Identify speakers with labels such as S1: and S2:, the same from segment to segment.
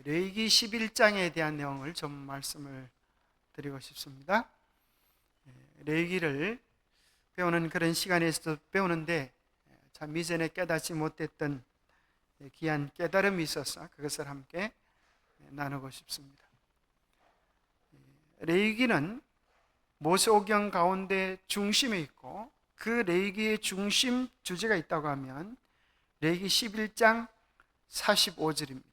S1: 레위기 11장에 대한 내용을 좀 말씀을 드리고 싶습니다. 레위기를 배우는 그런 시간에서 배우는데 참 이전에 깨닫지 못했던 귀한 깨달음이 있어서 그것을 함께 나누고 싶습니다. 레위기는 모세오경 가운데 중심에 있고, 그 레위기의 중심 주제가 있다고 하면 레위기 11장 45절입니다.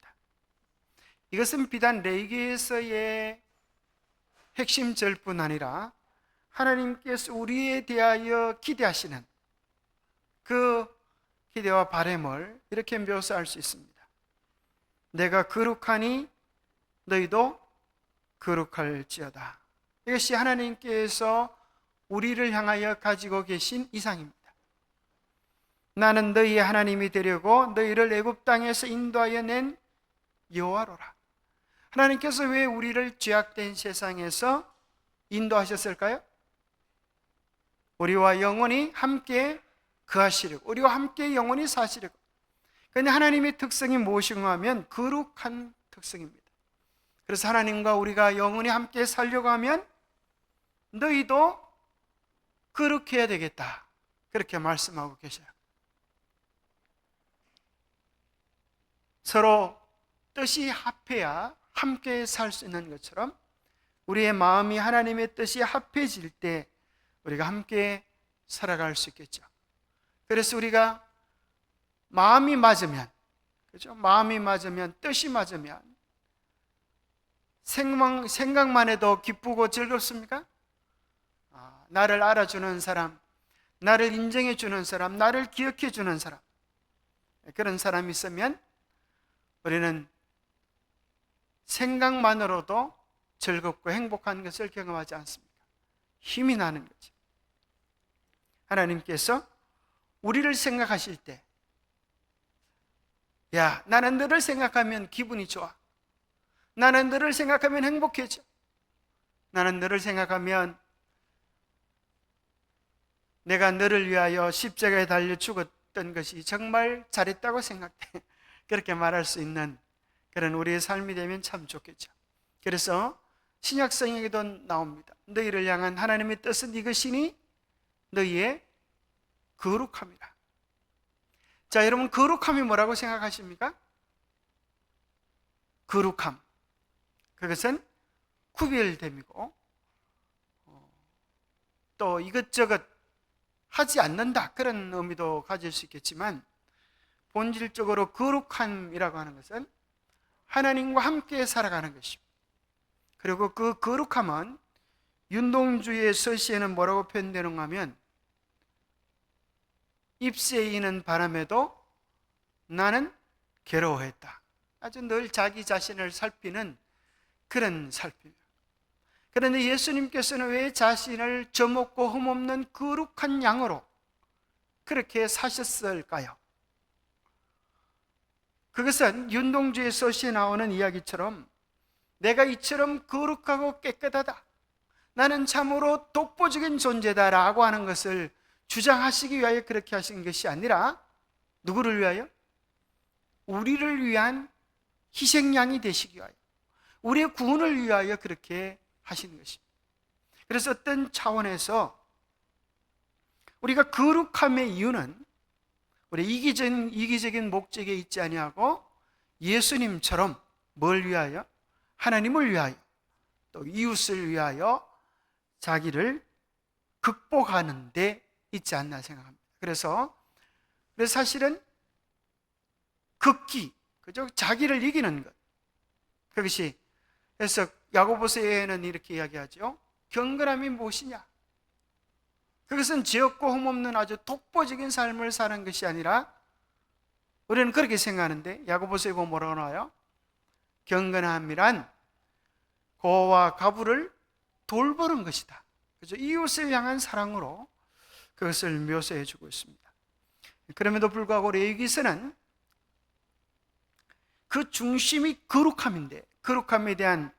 S1: 이것은 비단 레위기에서의 핵심 절뿐 아니라 하나님께서 우리에 대하여 기대하시는 그 기대와 바람을 이렇게 묘사할 수 있습니다. 내가 거룩하니 너희도 거룩할지어다. 이것이 하나님께서 우리를 향하여 가지고 계신 이상입니다. 나는 너희의 하나님이 되려고 너희를 애굽 땅에서 인도하여 낸 여호와로라. 하나님께서 왜 우리를 죄악된 세상에서 인도하셨을까요? 우리와 영원히 함께 거하시려고, 우리와 함께 영원히 사시려고. 그런데 하나님의 특성이 무엇인가 하면 거룩한 특성입니다. 그래서 하나님과 우리가 영원히 함께 살려고 하면 너희도 거룩해야 되겠다, 그렇게 말씀하고 계셔요. 서로 뜻이 합해야 함께 살 수 있는 것처럼 우리의 마음이 하나님의 뜻이 합해질 때 우리가 함께 살아갈 수 있겠죠. 그래서 우리가 마음이 맞으면, 그렇죠? 마음이 맞으면, 뜻이 맞으면 생각만 해도 기쁘고 즐겁습니까? 나를 알아주는 사람, 나를 인정해 주는 사람, 나를 기억해 주는 사람, 그런 사람이 있으면 우리는 생각만으로도 즐겁고 행복한 것을 경험하지 않습니까? 힘이 나는 거죠. 하나님께서 우리를 생각하실 때, 야, 나는 너를 생각하면 기분이 좋아. 나는 너를 생각하면 행복해져. 나는 너를 생각하면 내가 너를 위하여 십자가에 달려 죽었던 것이 정말 잘했다고 생각해. 그렇게 말할 수 있는 그런 우리의 삶이 되면 참 좋겠죠. 그래서 신약성에도 나옵니다. 너희를 향한 하나님의 뜻은 이것이니 너희의 거룩함이라. 자, 여러분, 거룩함이 뭐라고 생각하십니까? 거룩함, 그것은 구별됨이고 또 이것저것 하지 않는다, 그런 의미도 가질 수 있겠지만, 본질적으로 거룩함이라고 하는 것은 하나님과 함께 살아가는 것입니다. 그리고 그 거룩함은 윤동주의 서시에는 뭐라고 표현되는가 하면, 잎새 이는 바람에도 나는 괴로워했다. 아주 늘 자기 자신을 살피는 그런 살핍니다. 그런데 예수님께서는 왜 자신을 점없고 흠없는 거룩한 양으로 그렇게 사셨을까요? 그것은 윤동주의 서시에 나오는 이야기처럼 내가 이처럼 거룩하고 깨끗하다, 나는 참으로 독보적인 존재다라고 하는 것을 주장하시기 위하여 그렇게 하신 것이 아니라, 누구를 위하여? 우리를 위한 희생양이 되시기 위하여, 우리의 구원을 위하여 그렇게 하시는 것입니다. 그래서 어떤 차원에서 우리가 거룩함의 이유는 우리 이기적인 목적에 있지 아니하고 예수님처럼 뭘 위하여? 하나님을 위하여, 또 이웃을 위하여 자기를 극복하는 데 있지 않나 생각합니다. 그래서 사실은 극기, 그죠? 자기를 이기는 것, 그것이, 그래서 야고보서에는 이렇게 이야기하죠. 경건함이 무엇이냐? 그것은 죄 없고 흠없는 아주 독보적인 삶을 사는 것이 아니라, 우리는 그렇게 생각하는데 야고보서에 보면 뭐라고 나와요? 경건함이란 고와 가부를 돌보는 것이다. 그죠? 이웃을 향한 사랑으로 그것을 묘사해 주고 있습니다. 그럼에도 불구하고 레위기서는 그 중심이 거룩함인데, 거룩함에 대한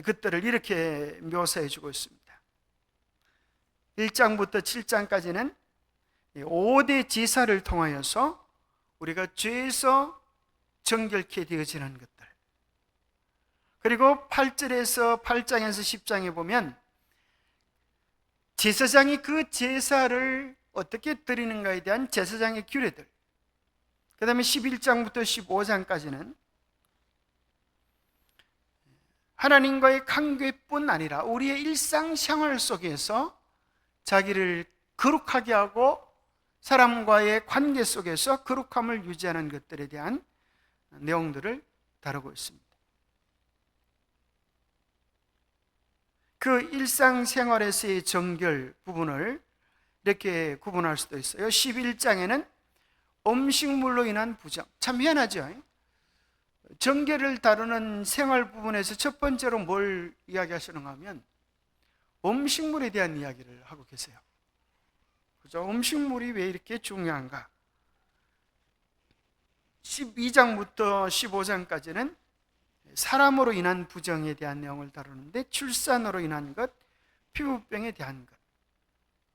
S1: 것들을 이렇게 묘사해 주고 있습니다. 1장부터 7장까지는 5대 제사를 통하여서 우리가 죄에서 정결케 되어지는 것들. 그리고 8장에서 10장에 보면 제사장이 그 제사를 어떻게 드리는가에 대한 제사장의 규례들, 그 다음에 11장부터 15장까지는 하나님과의 관계뿐 아니라 우리의 일상생활 속에서 자기를 거룩하게 하고 사람과의 관계 속에서 거룩함을 유지하는 것들에 대한 내용들을 다루고 있습니다. 그 일상생활에서의 정결 부분을 이렇게 구분할 수도 있어요. 11장에는 음식물로 인한 부정. 참 희한하죠? 정결을 다루는 생활 부분에서 첫 번째로 뭘 이야기하시는가 하면 음식물에 대한 이야기를 하고 계세요. 그죠? 음식물이 왜 이렇게 중요한가? 12장부터 15장까지는 사람으로 인한 부정에 대한 내용을 다루는데, 출산으로 인한 것, 피부병에 대한 것,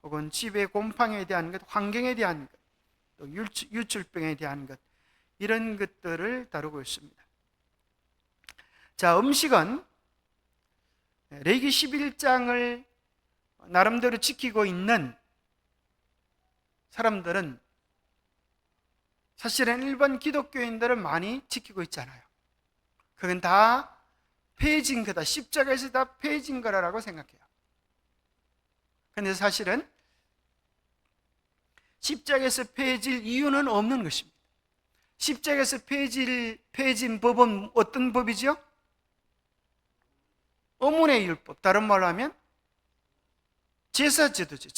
S1: 혹은 집의 곰팡이에 대한 것, 환경에 대한 것, 또 유출병에 대한 것, 이런 것들을 다루고 있습니다. 자, 음식은 레위기 11장을 나름대로 지키고 있는 사람들은 사실은 일반 기독교인들은 많이 지키고 있잖아요. 그건 다 폐해진 거다, 십자가에서 다 폐해진 거라고 생각해요. 그런데 사실은 십자가에서 폐해질 이유는 없는 것입니다. 십자가에서 폐해진 법은 어떤 법이죠? 어문의 율법, 다른 말로 하면 제사제도죠.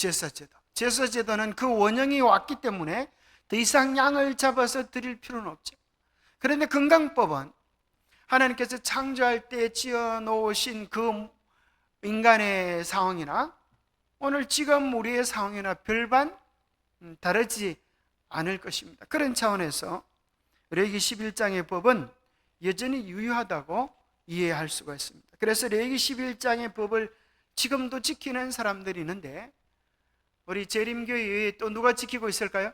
S1: 제사제도는 그 원형이 왔기 때문에 더 이상 양을 잡아서 드릴 필요는 없죠. 그런데 건강법은 하나님께서 창조할 때 지어놓으신 그 인간의 상황이나 오늘 지금 우리의 상황이나 별반 다르지 않을 것입니다. 그런 차원에서 레위기 11장의 법은 여전히 유효하다고 이해할 수가 있습니다. 그래서 레위기 11장의 법을 지금도 지키는 사람들이 있는데, 우리 재림교회 외에 또 누가 지키고 있을까요?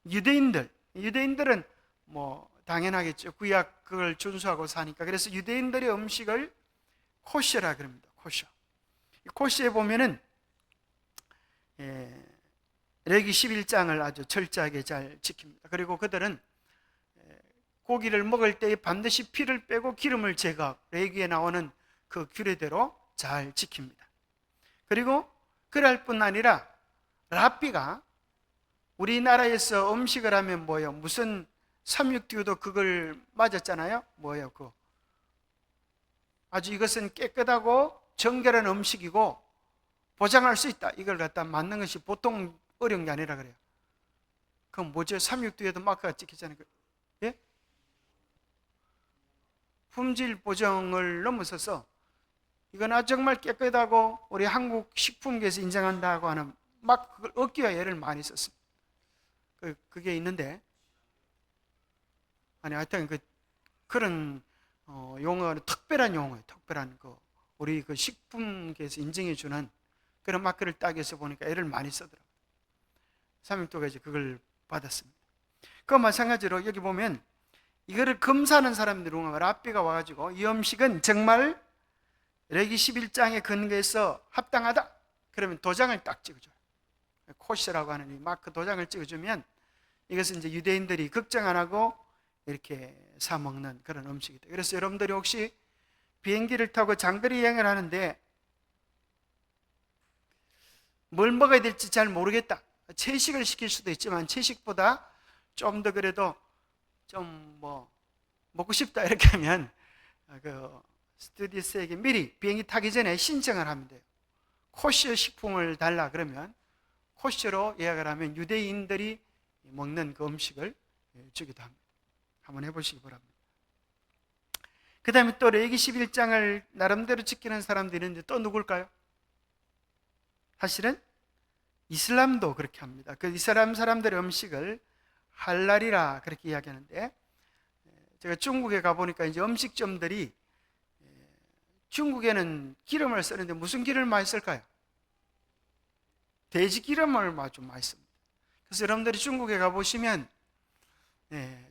S1: 유대인들은 뭐 당연하겠죠. 구약 그걸 준수하고 사니까. 그래서 유대인들의 음식을 코셔라 그럽니다. 코셔에 보면은 레위기 11장을 아주 철저하게 잘 지킵니다. 그리고 그들은 고기를 먹을 때 반드시 피를 빼고 기름을 제거하고 레위기에 나오는 그 규례대로 잘 지킵니다. 그리고 그럴 뿐 아니라 랍비가 우리나라에서 음식을 하면 뭐예요? 무슨 삼육교도 그걸 맞았잖아요. 뭐예요? 아주 이것은 깨끗하고 정결한 음식이고 보장할 수 있다, 이걸 갖다 맞는 것이 보통 어려운 게 아니라 그래요. 그럼 뭐죠? 삼육교에도 마크가 찍히잖아요. 예? 품질 보정을 넘어서서 이건 정말 깨끗하고 우리 한국 식품계에서 인정한다고 하는 막 그걸 얻기 위해 애를 많이 썼습니다. 그게 있는데, 아니 하여튼 그런 용어는 특별한 용어예요. 특별한 우리 식품계에서 인정해 주는 그런 마크를 따기 위해서 보니까 애를 많이 쓰더라고요. 삼육도가 이제 그걸 받았습니다. 그와 마찬가지로 여기 보면 이거를 검사하는 사람들이 랍비가 와가지고 이 음식은 정말 레위기 11장에 근거해서 합당하다, 그러면 도장을 딱 찍어줘요. 코시라고 하는 이 마크 도장을 찍어주면 이것은 이제 유대인들이 걱정 안 하고 이렇게 사 먹는 그런 음식이다. 그래서 여러분들이 혹시 비행기를 타고 장거리 여행을 하는데 뭘 먹어야 될지 잘 모르겠다, 채식을 시킬 수도 있지만 채식보다 좀 더 그래도 좀 먹고 싶다 이렇게 하면 스튜디스에게 미리 비행기 타기 전에 신청을 하면 돼요. 코셔 식품을 달라 그러면 코셔로 예약을 하면 유대인들이 먹는 그 음식을 주기도 합니다. 한번 해보시기 바랍니다. 그 다음에 또 레위기 11장을 나름대로 지키는 사람들이 있는데 또 누굴까요? 사실은 이슬람도 그렇게 합니다. 그 이슬람 사람들의 음식을 할랄이라 그렇게 이야기하는데, 제가 중국에 가보니까 이제 음식점들이 중국에는 기름을 쓰는데 무슨 기름을 많이 쓸까요? 돼지 기름을 아주 많이 씁니다. 그래서 여러분들이 중국에 가보시면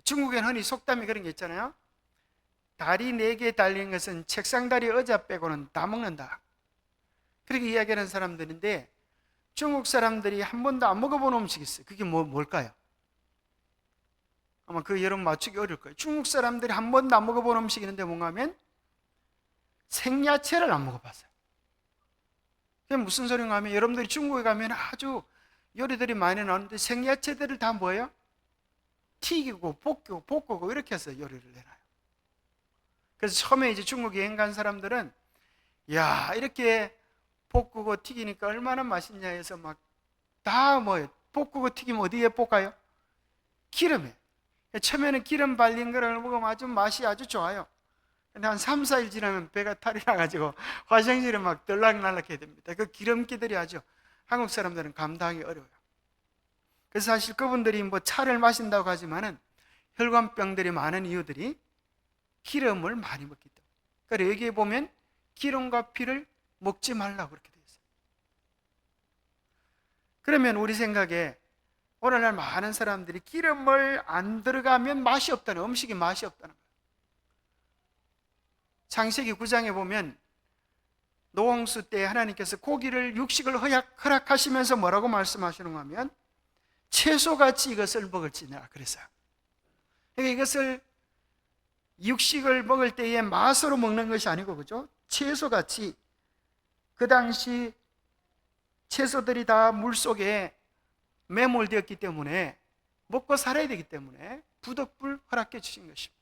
S1: 중국에는 흔히 속담이 그런 게 있잖아요. 다리 4개 달린 것은 책상다리 의자 빼고는 다 먹는다. 그렇게 이야기하는 사람들인데, 중국 사람들이 한 번도 안 먹어본 음식이 있어요. 그게 뭘까요? 아마 그 여러분 맞추기 어려울 거예요. 중국 사람들이 한 번도 안 먹어본 음식이 있는데 뭔가 하면 생야채를 안 먹어봤어요. 그게 무슨 소린가 하면, 여러분들이 중국에 가면 아주 요리들이 많이 나오는데 생야채들을 다 뭐예요? 튀기고 볶고 이렇게 해서 요리를 내놔요. 그래서 처음에 이제 중국 여행 간 사람들은 야, 이렇게 볶고 튀기니까 얼마나 맛있냐 해서 막 다 볶고 튀기면 어디에 볶아요? 기름에. 처음에는 기름 발린 거를 먹으면 아주 맛이 아주 좋아요. 근데 한 3, 4일 지나면 배가 탈이 나가지고 화장실에 막 들락날락 해야 됩니다. 그 기름기들이 아주 한국 사람들은 감당하기 어려워요. 그래서 사실 그분들이 뭐 차를 마신다고 하지만은 혈관병들이 많은 이유들이 기름을 많이 먹기 때문에. 그러니까 여기에 보면 기름과 피를 먹지 말라고 그렇게 되어 있어요. 그러면 우리 생각에 오늘날 많은 사람들이 기름을 안 들어가면 맛이 없다는, 음식이 맛이 없다는 거예요. 창세기 9장에 보면 노홍수 때 하나님께서 고기를, 육식을 허락하시면서 뭐라고 말씀하시는가 하면 채소같이 이것을 먹을지니라 그랬어요. 그러니까 이것을 육식을 먹을 때의 맛으로 먹는 것이 아니고, 그죠? 채소같이, 그 당시 채소들이 다 물속에 매몰되었기 때문에 먹고 살아야 되기 때문에 부득불 허락해 주신 것입니다.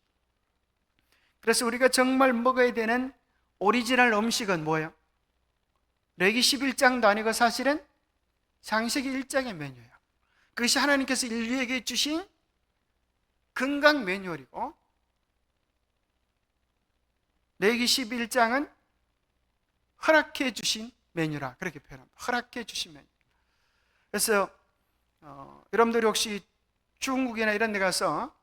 S1: 그래서 우리가 정말 먹어야 되는 오리지널 음식은 뭐예요? 레위기 11장도 아니고 사실은 창세기 1장의 메뉴예요. 그것이 하나님께서 인류에게 주신 건강 매뉴얼이고, 레위기 11장은 허락해 주신 메뉴라 그렇게 표현합니다. 허락해 주신 메뉴. 그래서 여러분들이 혹시 중국이나 이런 데 가서,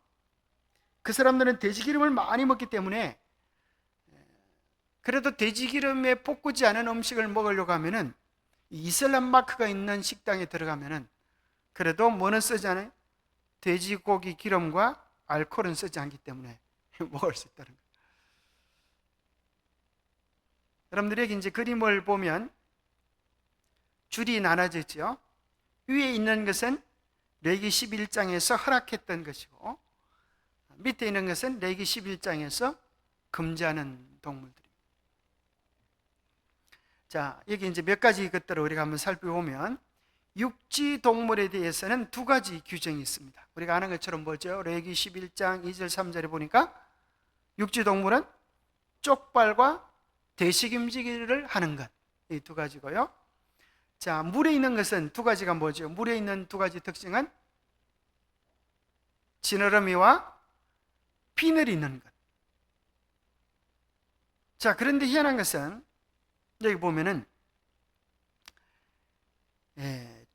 S1: 그 사람들은 돼지기름을 많이 먹기 때문에 그래도 돼지기름에 볶지 않은 음식을 먹으려고 하면은 이슬람 마크가 있는 식당에 들어가면은 그래도 뭐는 쓰지 않아요? 돼지고기 기름과 알코올은 쓰지 않기 때문에 먹을 수 있다는 거예요. 여러분들에게 이제 그림을 보면 줄이 나눠져 있죠. 위에 있는 것은 레위기 11장에서 허락했던 것이고, 밑에 있는 것은 레위기 11장에서 금지하는 동물들입니다. 자, 여기 이제 몇 가지 것들을 우리가 한번 살펴보면, 육지 동물에 대해서는 2가지 규정이 있습니다. 우리가 아는 것처럼 뭐죠? 레위기 11장 2절 3절에 보니까 육지 동물은 쪽발과 되식임지기를 하는 것, 이 2가지고요. 자, 물에 있는 것은 2가지가 뭐죠? 물에 있는 2가지 특징은 지느러미와 비늘이 있는 것. 자, 그런데 희한한 것은 여기 보면은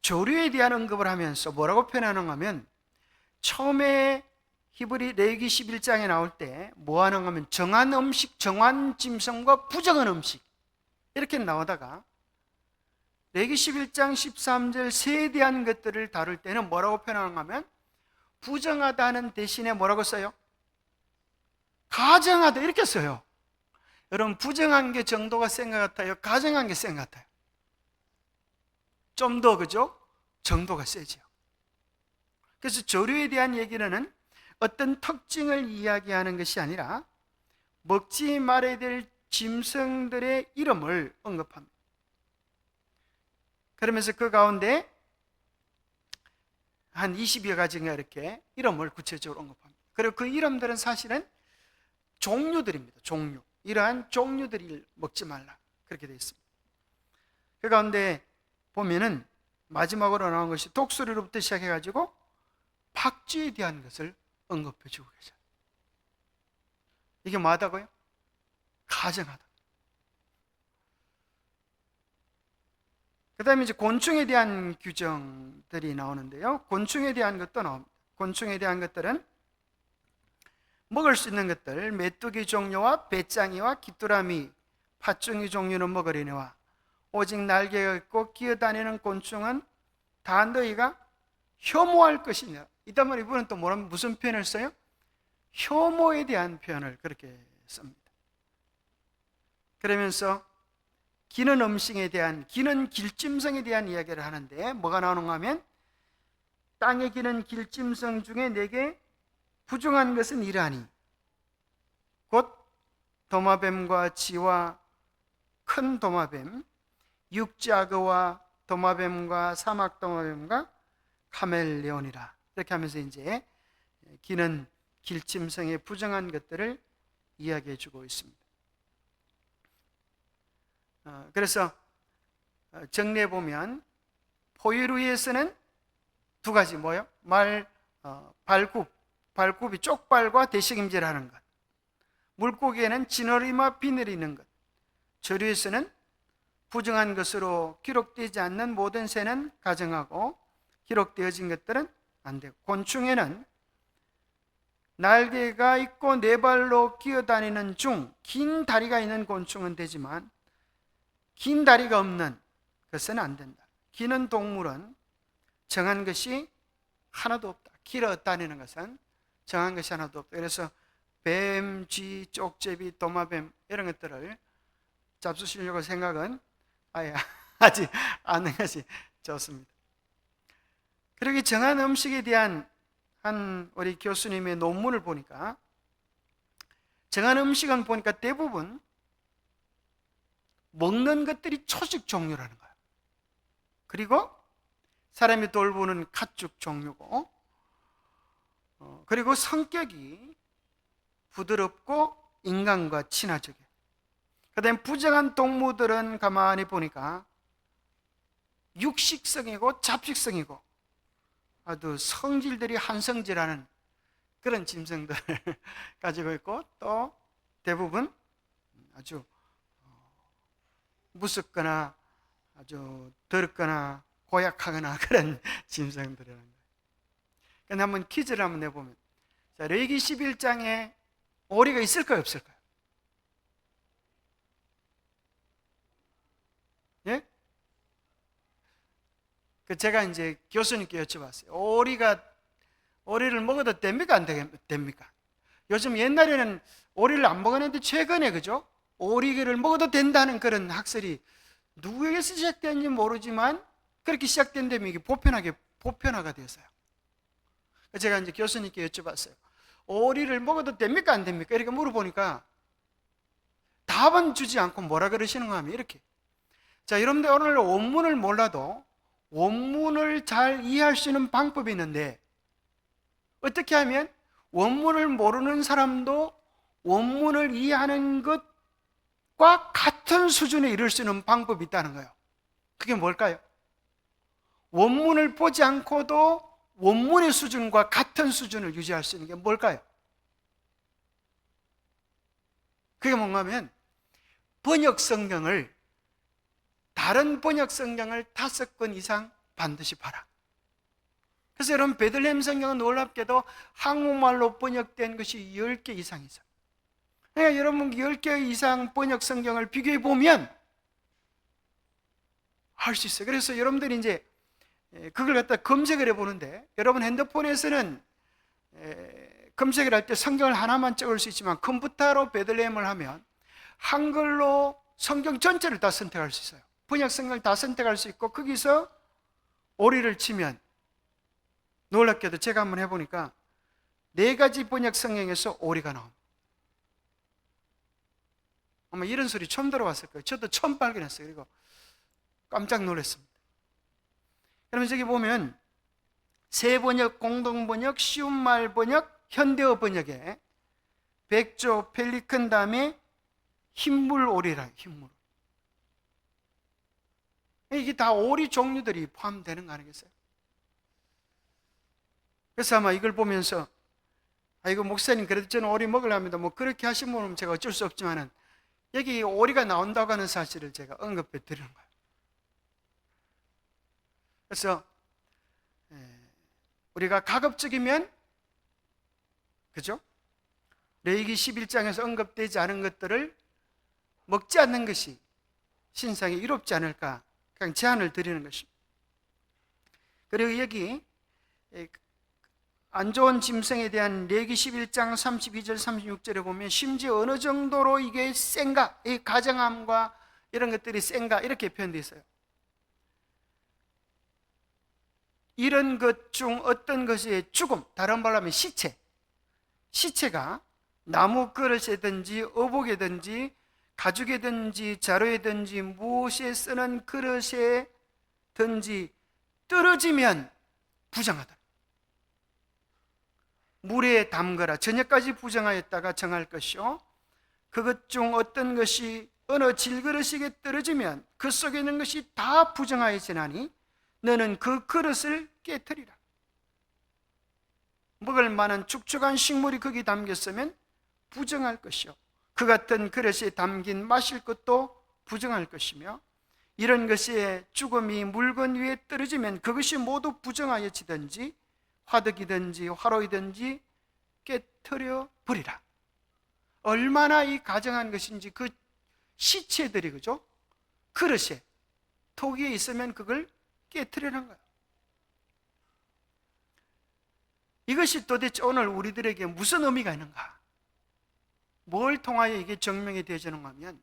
S1: 조류에 대한 언급을 하면서 뭐라고 표현하는가 하면, 처음에 히브리 레위기 11장에 나올 때 뭐 하는가 하면 정한 음식, 정한 짐승과 부정한 음식 이렇게 나오다가 레위기 11장 13절 새에 대한 것들을 다룰 때는 뭐라고 표현하는가 하면 부정하다는 대신에 뭐라고 써요? 가정하다 이렇게 써요. 여러분, 부정한 게 정도가 센 것 같아요? 가정한 게 센 것 같아요? 좀 더, 그죠? 정도가 세죠. 그래서 조류에 대한 얘기는 어떤 특징을 이야기하는 것이 아니라 먹지 말아야 될 짐승들의 이름을 언급합니다. 그러면서 그 가운데 한 20여 가지가 이렇게 이름을 구체적으로 언급합니다. 그리고 그 이름들은 사실은 종류들입니다. 종류. 이러한 종류들을 먹지 말라 그렇게 되어 있습니다. 그 가운데 보면은 마지막으로 나온 것이 독수리로부터 시작해가지고 박쥐에 대한 것을 언급해 주고 계셔요. 이게 뭐하다고요? 가정하다. 그 다음에 이제 곤충에 대한 규정들이 나오는데요. 곤충에 대한 것도 나옵니다. 곤충에 대한 것들은 먹을 수 있는 것들, 메뚜기 종류와 배짱이와 귀뚜라미, 팥중이 종류는 먹으려니와 오직 날개가 있고 기어다니는 곤충은 다 너희가 혐오할 것이냐 이단 말에 이분은 또 무슨 표현을 써요? 효모에 대한 표현을 그렇게 씁니다. 그러면서 기는 음식에 대한, 기는 길짐승에 대한 이야기를 하는데 뭐가 나오는가 하면 땅에 기는 길짐승 중에 내게 부중한 것은 이러하니 곧 도마뱀과 쥐와 큰 도마뱀, 육지악어와 도마뱀과 사막도마뱀과 카멜레온이라. 이렇게 하면서 이제 기는 길짐승의 부정한 것들을 이야기해 주고 있습니다. 그래서 정리해 보면 포유류에서는 두 가지 뭐요? 발굽이 쪽발과 대식임질하는 것. 물고기에는 진어리와 비늘이는 것. 조류에서는 부정한 것으로 기록되지 않는 모든 새는 가정하고 기록되어진 것들은 안 되고, 곤충에는 날개가 있고 네 발로 기어다니는 중 긴 다리가 있는 곤충은 되지만 긴 다리가 없는 것은 안 된다. 기는 동물은 정한 것이 하나도 없다. 길어 다니는 것은 정한 것이 하나도 없다. 그래서 뱀, 쥐, 쪽제비, 도마뱀 이런 것들을 잡수시려고 생각은 아예 하지 않는 것이 좋습니다. 그렇게 정한 음식에 대한 한 우리 교수님의 논문을 보니까 정한 음식은 보니까 대부분 먹는 것들이 초식 종류라는 거예요. 그리고 사람이 돌보는 가축 종류고, 그리고 성격이 부드럽고 인간과 친화적이에요. 그 다음에 부정한 동물들은 가만히 보니까 육식성이고 잡식성이고 아주 성질들이 한성질하는 그런 짐승들을 가지고 있고, 또 대부분 아주 무섭거나 아주 더럽거나 고약하거나 그런 짐승들이라는 거예요. 그런데 한번 퀴즈를 한번 내보면, 자, 레위기 11장에 오리가 있을까요, 없을까요? 예? 제가 이제 교수님께 여쭤봤어요. 오리를 먹어도 됩니까, 안 됩니까? 요즘 옛날에는 오리를 안 먹었는데 최근에, 그죠? 오리를 먹어도 된다는 그런 학설이 누구에게서 시작됐는지 모르지만 그렇게 시작된 다음에 이게 보편화가 되었어요. 제가 이제 교수님께 여쭤봤어요. 오리를 먹어도 됩니까, 안 됩니까? 이렇게 물어보니까 답은 주지 않고 뭐라 그러시는가 하면 이렇게. 자, 여러분들 오늘 원문을 몰라도 원문을 잘 이해할 수 있는 방법이 있는데, 어떻게 하면 원문을 모르는 사람도 원문을 이해하는 것과 같은 수준에 이를 수 있는 방법이 있다는 거예요. 그게 뭘까요? 원문을 보지 않고도 원문의 수준과 같은 수준을 유지할 수 있는 게 뭘까요? 그게 뭔가 하면 다른 번역 성경을 5권 이상 반드시 봐라. 그래서 여러분, 베들레헴 성경은 놀랍게도 한국말로 번역된 것이 10개 이상 있어요. 그러니까 여러분 10개 이상 번역 성경을 비교해 보면 알 수 있어요. 그래서 여러분들이 이제 그걸 갖다 검색을 해보는데, 여러분 핸드폰에서는 검색을 할 때 성경을 하나만 적을 수 있지만 컴퓨터로 베들레헴을 하면 한글로 성경 전체를 다 선택할 수 있어요. 번역 성경을 다 선택할 수 있고, 거기서 오리를 치면 놀랍게도 제가 한번 해보니까 4가지 번역 성경에서 오리가 나옵니다. 아마 이런 소리 처음 들어봤을 거예요. 저도 처음 발견했어요. 그리고 깜짝 놀랐습니다. 그러면 저기 보면 새 번역, 공동 번역, 쉬운 말 번역, 현대어 번역에 백조, 펠리컨 다음에 흰물 오리라. 흰물. 이게 다 오리 종류들이 포함되는 거 아니겠어요? 그래서 아마 이걸 보면서 이거 목사님 그래도 저는 오리 먹으려면 뭐 그렇게 하신 분은 제가 어쩔 수 없지만은 여기 오리가 나온다고 하는 사실을 제가 언급해 드리는 거예요. 그래서 우리가 가급적이면, 그죠? 레위기 11장에서 언급되지 않은 것들을 먹지 않는 것이 신상에 이롭지 않을까, 그냥 제안을 드리는 것입니다. 그리고 여기 안 좋은 짐승에 대한 레기 11장 32절 36절에 보면 심지어 어느 정도로 이게 센가, 이 가정함과 이런 것들이 센가 이렇게 표현되어 있어요. 이런 것 중 어떤 것의 죽음, 다른 말로 하면 시체가 나무 그릇이든지 어복이든지 가죽이든지 자루이든지 무엇에 쓰는 그릇에든지 떨어지면 부정하다. 물에 담거라. 저녁까지 부정하였다가 정할 것이요, 그것 중 어떤 것이 어느 질그릇에게 떨어지면 그 속에 있는 것이 다 부정하여지나니 너는 그 그릇을 깨뜨리라. 먹을 만한 축축한 식물이 거기 담겼으면 부정할 것이요, 그 같은 그릇에 담긴 마실 것도 부정할 것이며, 이런 것의 죽음이 물건 위에 떨어지면 그것이 모두 부정하여지든지 화덕이든지 화로이든지 깨뜨려 버리라. 얼마나 이 가정한 것인지 그 시체들이, 그죠? 그릇에, 톡 위에 있으면 그걸 깨뜨리는 거예요. 이것이 도대체 오늘 우리들에게 무슨 의미가 있는가? 뭘 통하여 이게 증명이 되어지는가 하면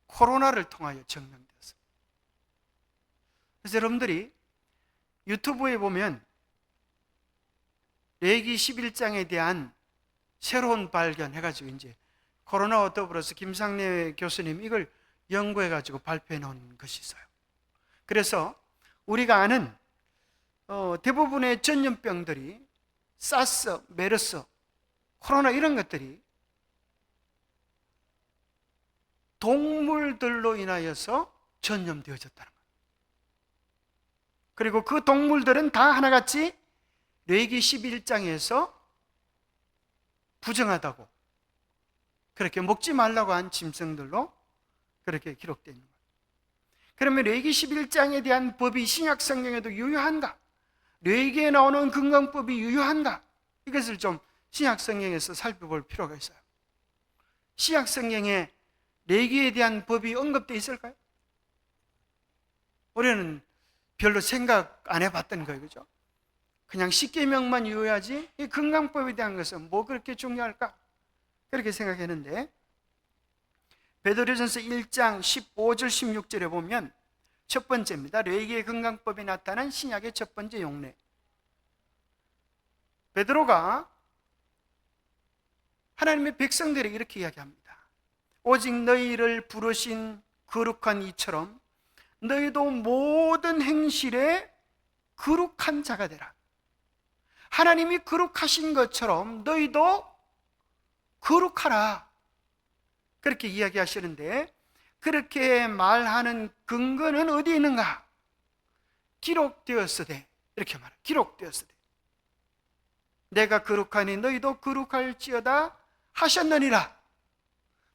S1: 코로나를 통하여 증명되었어요. 그래서 여러분들이 유튜브에 보면 레기 11장에 대한 새로운 발견 해가지고 이제 코로나와 더불어서 김상래 교수님 이걸 연구해가지고 발표해 놓은 것이 있어요. 그래서 우리가 아는 대부분의 전염병들이 사스, 메르스, 코로나 이런 것들이 동물들로 인하여서 전염되어졌다는 거예요. 그리고 그 동물들은 다 하나같이 레기 11장에서 부정하다고, 그렇게 먹지 말라고 한 짐승들로 그렇게 기록되어 있는 거예요. 그러면 레기 11장에 대한 법이 신약 성경에도 유효한가? 레기에 나오는 건강법이 유효한가? 이것을 좀 신약 성경에서 살펴볼 필요가 있어요. 신약 성경에 레기에 대한 법이 언급되어 있을까요? 우리는 별로 생각 안 해봤던 거예요, 그죠? 그냥 십계명만 유효하지 이 건강법에 대한 것은 뭐 그렇게 중요할까? 그렇게 생각했는데, 베드로전서 1장 15절 16절에 보면 첫 번째입니다. 레위기의 건강법이 나타난 신약의 첫 번째 용례. 베드로가 하나님의 백성들에게 이렇게 이야기합니다. 오직 너희를 부르신 거룩한 이처럼 너희도 모든 행실에 거룩한 자가 되라. 하나님이 거룩하신 것처럼 너희도 거룩하라. 그렇게 이야기하시는데, 그렇게 말하는 근거는 어디에 있는가? 기록되었으되, 이렇게 말해요. 기록되었으되 내가 거룩하니 너희도 거룩할지어다 하셨느니라.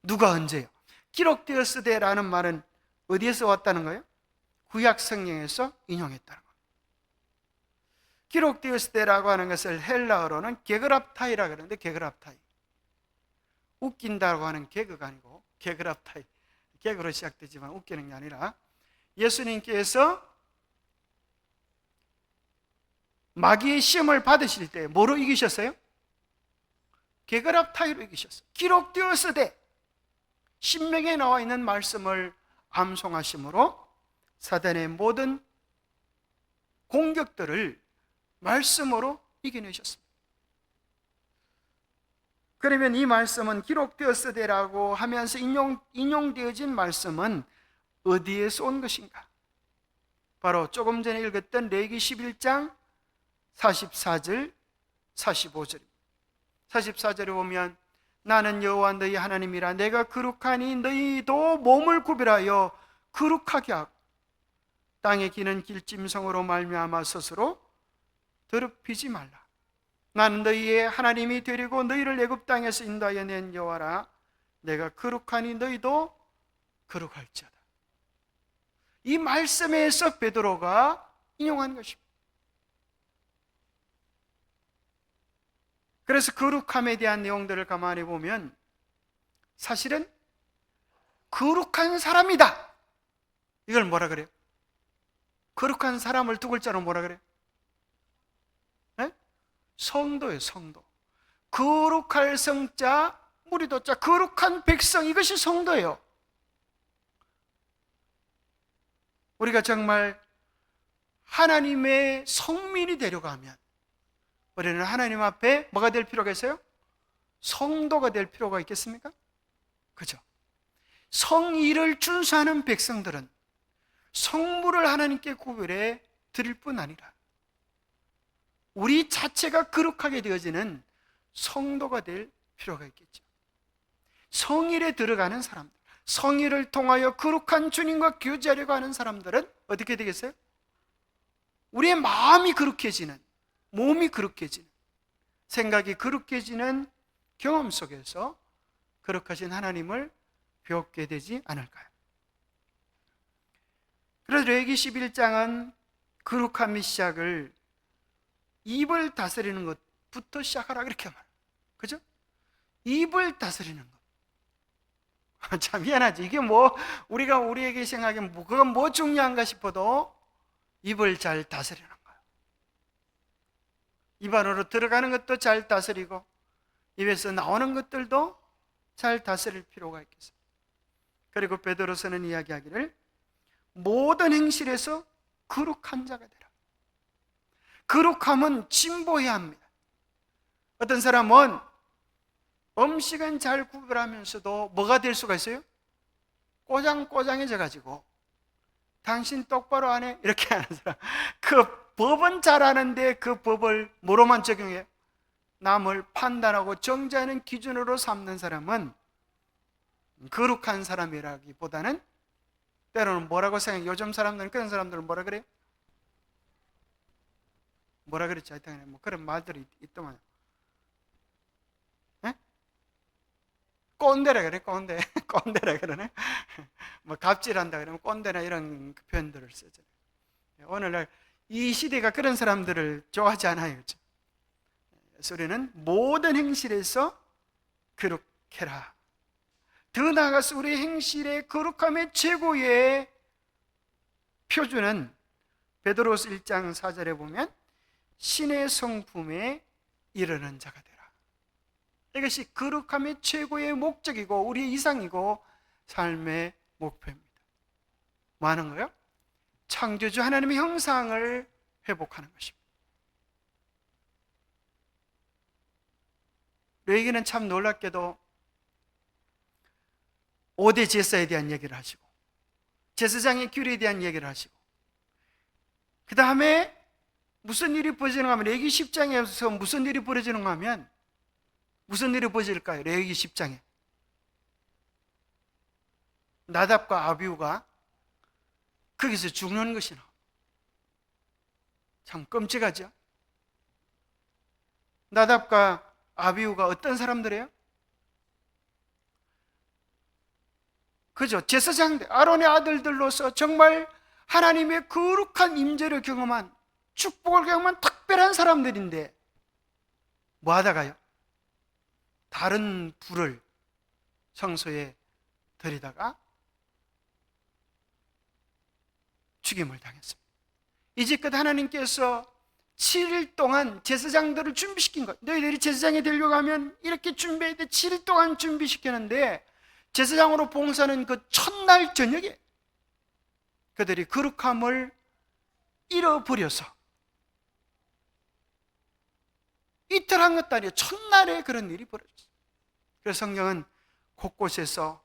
S1: 누가 언제요? 기록되었으되라는 말은 어디에서 왔다는 거예요? 구약 성경에서 인용했다는 거예요. 기록되었으되라고 하는 것을 헬라어로는 게그랍타이라 그러는데, 게그랍타이, 웃긴다고 하는 개그가 아니고 게그랍타이, 개그로 시작되지만 웃기는 게 아니라, 예수님께서 마귀의 시험을 받으실 때 뭐로 이기셨어요? 게그랍타이로 이기셨어요. 기록되었으되, 신명에 나와 있는 말씀을 암송하심으로 사단의 모든 공격들을 말씀으로 이겨내셨습니다. 그러면 이 말씀은 기록되었으되라고 하면서 인용되어진 말씀은 어디에서 온 것인가? 바로 조금 전에 읽었던 레위기 11장 44절 45절입니다. 44절에 보면 나는 여호와 너희 하나님이라. 내가 거룩하니 너희도 몸을 구별하여 거룩하게 하고 땅에 기는 길짐승으로 말미암아 스스로 더럽히지 말라. 나는 너희의 하나님이 되리고 너희를 애굽 땅에서 인도하여 낸 여호와라. 내가 거룩하니 너희도 거룩할지어다. 이 말씀에서 베드로가 인용한 것입니다. 그래서 거룩함에 대한 내용들을 가만히 보면 사실은 거룩한 사람이다, 이걸 뭐라 그래요? 거룩한 사람을 두 글자로 뭐라 그래요? 네? 성도예요. 성도. 거룩할 성자, 무리도자, 거룩한 백성, 이것이 성도예요. 우리가 정말 하나님의 성민이 되려고 하면 우리는 하나님 앞에 뭐가 될 필요가 있어요? 성도가 될 필요가 있겠습니까? 그죠? 성의를 준수하는 백성들은 성물을 하나님께 구별해 드릴 뿐 아니라 우리 자체가 거룩하게 되어지는 성도가 될 필요가 있겠죠. 성일에 들어가는 사람들, 성일을 통하여 거룩한 주님과 교제하려고 하는 사람들은 어떻게 되겠어요? 우리의 마음이 거룩해지는, 몸이 거룩해지는, 생각이 거룩해지는 경험 속에서 거룩하신 하나님을 배우게 되지 않을까요? 그래서 레위기 11장은 거룩함의 시작을 입을 다스리는 것부터 시작하라 이렇게 말해요. 그죠? 입을 다스리는 것. 참 미안하지. 이게 뭐 우리가 우리에게 생각하면 그건 뭐 중요한가 싶어도 입을 잘 다스리는 거예요. 입 안으로 들어가는 것도 잘 다스리고 입에서 나오는 것들도 잘 다스릴 필요가 있겠어요. 그리고 베드로서는 이야기하기를 모든 행실에서 거룩한 자가 되라. 거룩함은 진보해야 합니다. 어떤 사람은 음식은 잘 구별하면서도 뭐가 될 수가 있어요? 꼬장꼬장해져 가지고 당신 똑바로 안 해? 이렇게 하는 사람. 그 법은 잘 아는데 그 법을 뭐로만 적용해요? 남을 판단하고 정죄하는 기준으로 삼는 사람은 거룩한 사람이라기보다는 때로는 뭐라고 생각해요? 요즘 사람들은 그런 사람들은 뭐라 그래요? 뭐라 그랬지? 하여튼 뭐 그런 말들이 있더만. 에? 꼰대라 그래, 꼰대. 꼰대라 그러네. 뭐 갑질한다 그러면 꼰대나 이런 표현들을 쓰잖아요. 오늘날 이 시대가 그런 사람들을 좋아하지 않아요. 그래서 우리는 모든 행실에서 거룩해라. 더 나아가서 우리 행실의 거룩함의 최고의 표준은 베드로서 1장 4절에 보면 신의 성품에 이르는 자가 되라. 이것이 거룩함의 최고의 목적이고 우리의 이상이고 삶의 목표입니다. 뭐 하는 거예요? 창조주 하나님의 형상을 회복하는 것입니다. 레위기는 참 놀랍게도 5대 제사에 대한 얘기를 하시고 제사장의 규례에 대한 얘기를 하시고 그 다음에 무슨 일이 벌어지는가 하면 레위기 10장에서 무슨 일이 벌어지는가 하면 무슨 일이 벌어질까요? 레위기 10장에 나답과 아비후가 거기서 죽는 것이나 참 끔찍하죠. 나답과 아비후가 어떤 사람들이에요? 그죠? 제사장들, 아론의 아들들로서 정말 하나님의 거룩한 임재를 경험한, 축복을 경험한 특별한 사람들인데 뭐 하다가요? 다른 불을 성소에 들이다가 죽임을 당했습니다. 이제껏 하나님께서 7일 동안 제사장들을 준비시킨 것. 너희들이 제사장이 되려고 하면 이렇게 준비해야 돼. 7일 동안 준비시켰는데 제사장으로 봉사하는 그 첫날 저녁에 그들이 거룩함을 잃어버려서 이틀 한 것도 아니에요. 첫날에 그런 일이 벌어졌어요. 그래서 성경은 곳곳에서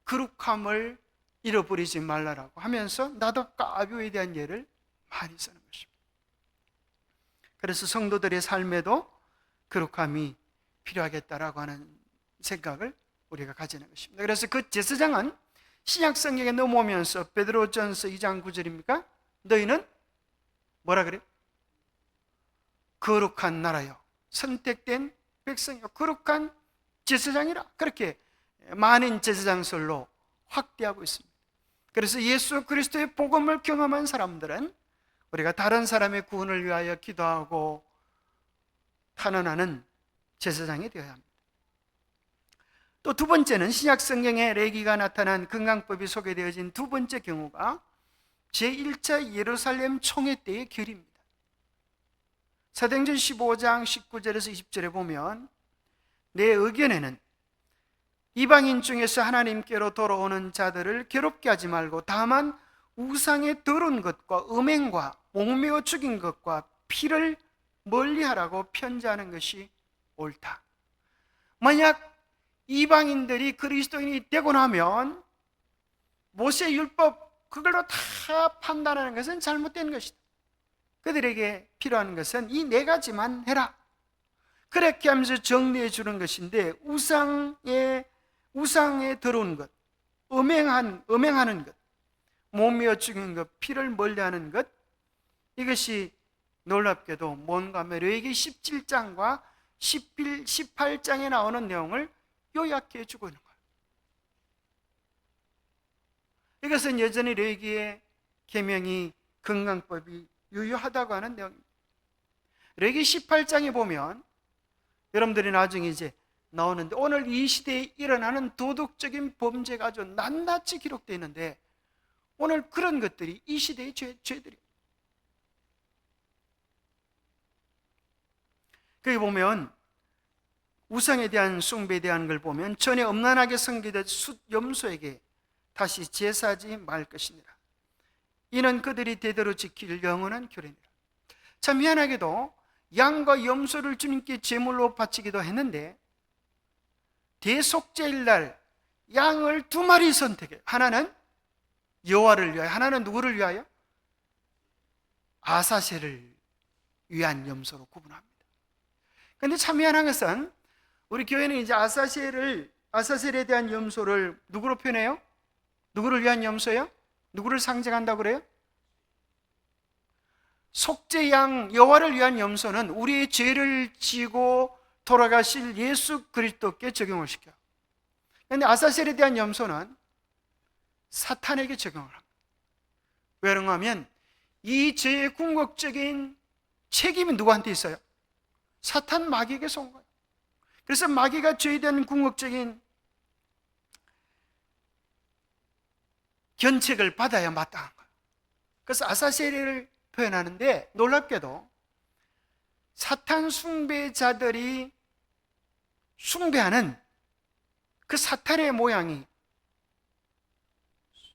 S1: 거룩함을 잃어버리지 말라라고 하면서 나답과 아비후에 대한 예를 많이 쓰는 것입니다. 그래서 성도들의 삶에도 거룩함이 필요하겠다라고 하는 생각을 우리가 가지는 것입니다. 그래서 그 제사장은 신약 성경에 넘어오면서 베드로전서 2장 9절입니까? 너희는 뭐라 그래요? 거룩한 나라요, 선택된 백성이요, 거룩한 제사장이라, 그렇게 많은 제사장설로 확대하고 있습니다. 그래서 예수 그리스도의 복음을 경험한 사람들은 우리가 다른 사람의 구원을 위하여 기도하고 탄원하는 제사장이 되어야 합니다. 또 두 번째는 신약 성경에 레위기가 나타난 건강법이 소개되어진 두 번째 경우가 제1차 예루살렘 총회 때의 결입니다. 사도행전 15장 19절에서 20절에 보면 내 의견에는 이방인 중에서 하나님께로 돌아오는 자들을 괴롭게 하지 말고 다만 우상의 더러운 것과 음행과 목매어 죽인 것과 피를 멀리하라고 편지하는 것이 옳다. 만약 이방인들이 그리스도인이 되고 나면 모세 율법 그걸로 다 판단하는 것은 잘못된 것이다. 그들에게 필요한 것은 이 네 가지만 해라. 그렇게 하면서 정리해 주는 것인데 우상에 더러운 것, 음행하는 것, 몸매어 죽인 것, 피를 멀리하는 것, 이것이 놀랍게도 뭔가 레위기 17장과 18장에 나오는 내용을 요약해 주고 있는 거예요. 이것은 여전히 레위기의 계명이 건강법이 유효하다고 하는 내용입니다. 레위기 18장에 보면 여러분들이 나중에 이제 나오는데 오늘 이 시대에 일어나는 도덕적인 범죄가 아주 낱낱이 기록되어 있는데 오늘 그런 것들이 이 시대의 죄들이에요. 거기 보면 우상에 대한 숭배에 대한 걸 보면 전에 엄란하게 섬기던 염소에게 다시 제사하지 말 것이니라. 이는 그들이 대대로 지킬 영원한 규례니라. 참 미안하게도 양과 염소를 주님께 제물로 바치기도 했는데 대속죄일 날 양을 두 마리 선택해요. 하나는 여호와를 위하여, 하나는 누구를 위하여? 아사셀을 위한 염소로 구분합니다. 그런데 참 미안한 것은 우리 교회는 이제 아사셀에 대한 염소를 누구로 표현해요? 누구를 위한 염소예요? 누구를 상징한다고 그래요? 속죄양 여호와를 위한 염소는 우리의 죄를 지고 돌아가실 예수 그리스도께 적용을 시켜요. 그런데 아사셀에 대한 염소는 사탄에게 적용을 합니다. 왜 그런가 하면 이 죄의 궁극적인 책임이 누구한테 있어요? 사탄 마귀에게서 온 거예요. 그래서 마귀가 죄에 대한 궁극적인 견책을 받아야 마땅한 거예요. 그래서 아사셀을 표현하는데 놀랍게도 사탄 숭배자들이 숭배하는 그 사탄의 모양이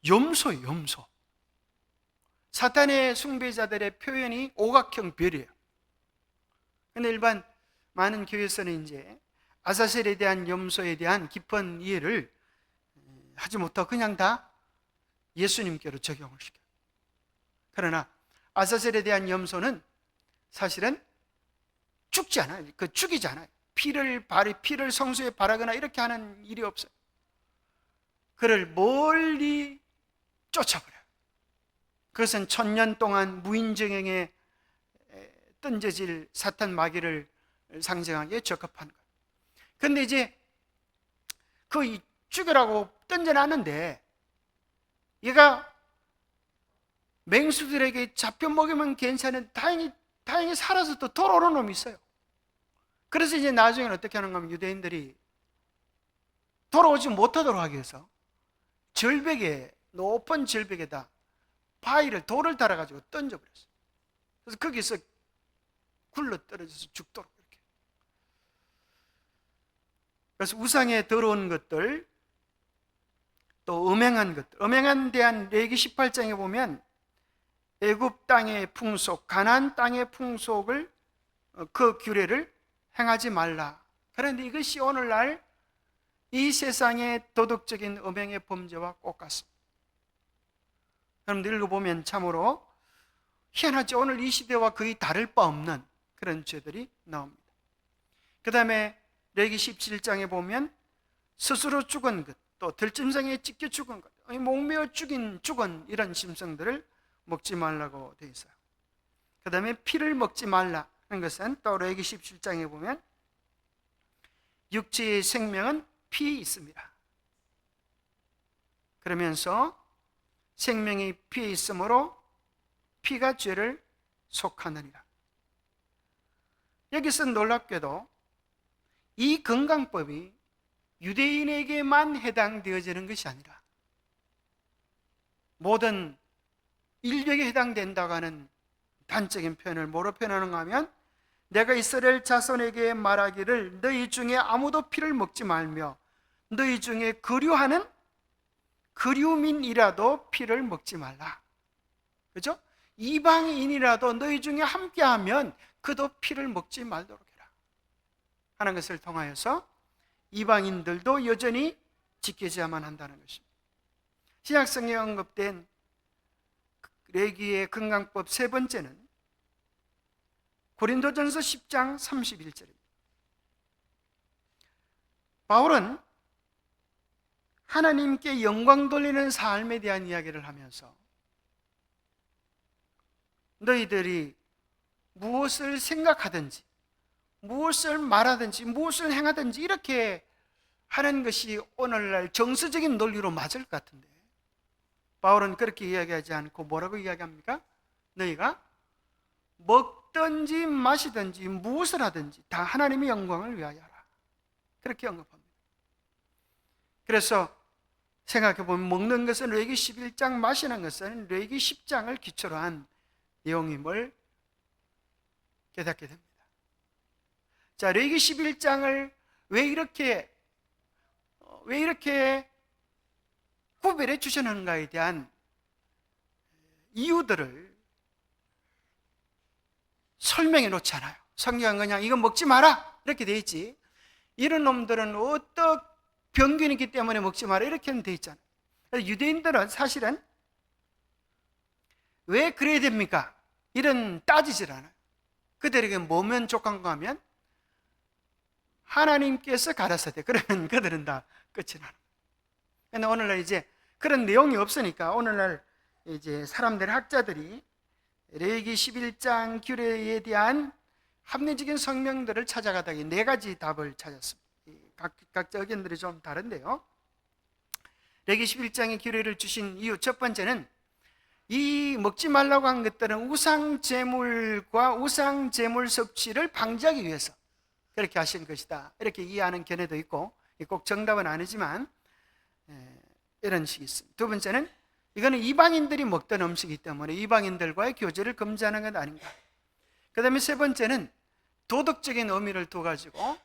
S1: 염소예요. 염소. 사탄의 숭배자들의 표현이 오각형 별이에요. 그런데 일반 많은 교회에서는 이제 아사셀에 대한 염소에 대한 깊은 이해를 하지 못하고 그냥 다 예수님께로 적용을 시켜요. 그러나 아사셀에 대한 염소는 사실은 죽지 않아요. 죽이지 않아요. 피를 성소에 바라거나 이렇게 하는 일이 없어요. 그를 멀리 쫓아버려요. 그것은 1000년 동안 무인정행에 던져질 사탄 마귀를 상징하기에 적합한 거예요. 그런데 이제 그 죽여라고 던져놨는데 얘가 맹수들에게 잡혀 먹으면 괜찮은 다행히 살아서 또 돌아오는 놈이 있어요. 그래서 이제 나중에는 어떻게 하는가 하면 유대인들이 돌아오지 못하도록 하기 위해서 높은 절벽에다 돌을 달아가지고 던져버렸어요. 그래서 거기서 굴러 떨어져서 죽도록 이렇게. 그래서 우상에 더러운 것들, 또 음행한 것들, 음행한 대한 레위기 18장에 보면 애굽 땅의 풍속, 가나안 땅의 풍속을 그 규례를 행하지 말라. 그런데 이것이 오늘날 이 세상의 도덕적인 음행의 범죄와 똑같습니다. 여러분들 읽어보면 참으로 희한하죠. 오늘 이 시대와 거의 다를 바 없는 그런 죄들이 나옵니다. 그 다음에 레위기 17장에 보면 스스로 죽은 것, 또 들짐승에 찢겨 죽은 것, 목매어 죽은 이런 짐승들을 먹지 말라고 되어 있어요. 그 다음에 피를 먹지 말라는 것은 또 레위기 17장에 보면 육체의 생명은 피에 있습니다. 그러면서 생명이 피에 있으므로 피가 죄를 속하느니라. 여기서 놀랍게도 이 건강법이 유대인에게만 해당되어지는 것이 아니라 모든 인류에게 해당된다고 하는 단적인 표현을 뭐로 표현하는가 하면 내가 이스라엘 자손에게 말하기를 너희 중에 아무도 피를 먹지 말며 너희 중에 거류하는 거류민이라도 피를 먹지 말라. 그죠? 이방인이라도 너희 중에 함께하면 그도 피를 먹지 말도록 해라 하는 것을 통하여서 이방인들도 여전히 지켜져야만 한다는 것입니다. 신약성경에 언급된 레위기의 건강법 세 번째는 고린도전서 10장 31절입니다. 바울은 하나님께 영광 돌리는 삶에 대한 이야기를 하면서 너희들이 무엇을 생각하든지 무엇을 말하든지 무엇을 행하든지 이렇게 하는 것이 오늘날 정서적인 논리로 맞을 것 같은데 바울은 그렇게 이야기하지 않고 뭐라고 이야기합니까? 너희가 먹든지 마시든지 무엇을 하든지 다 하나님의 영광을 위하여 하라. 그렇게 언급합니다. 그래서 생각해보면 먹는 것은 레위기 11장, 마시는 것은 레위기 10장을 기초로 한 내용임을 깨닫게 됩니다. 자, 레위기 11장을 왜 이렇게 구별해 주셨는가에 대한 이유들을 설명해 놓지 않아요. 성경은 그냥 이거 먹지 마라 이렇게 돼 있지, 이런 놈들은 어떤 병균이 있기 때문에 먹지 마라 이렇게는 돼 있잖아요. 유대인들은 사실은 왜 그래야 됩니까? 이런 따지질 않아요. 그들에게 뭐면 족한가 하면 하나님께서 가라사대 그러면 그들은 다 끝이 나는. 근데 오늘날 이제 그런 내용이 없으니까 오늘날 이제 사람들, 학자들이 레위기 11장 규례에 대한 합리적인 성명들을 찾아가다가 네 가지 답을 찾았습니다. 각자 의견들이 좀 다른데요, 레위기 11장의 규례를 주신 이유 첫 번째는 이 먹지 말라고 한 것들은 우상 제물과 우상 제물 섭취를 방지하기 위해서 그렇게 하신 것이다, 이렇게 이해하는 견해도 있고, 꼭 정답은 아니지만 이런 식이 있습니다. 두 번째는 이거는 이방인들이 먹던 음식이기 때문에 이방인들과의 교제를 금지하는 것 아닌가. 그 다음에 세 번째는 도덕적인 의미를 둬가지고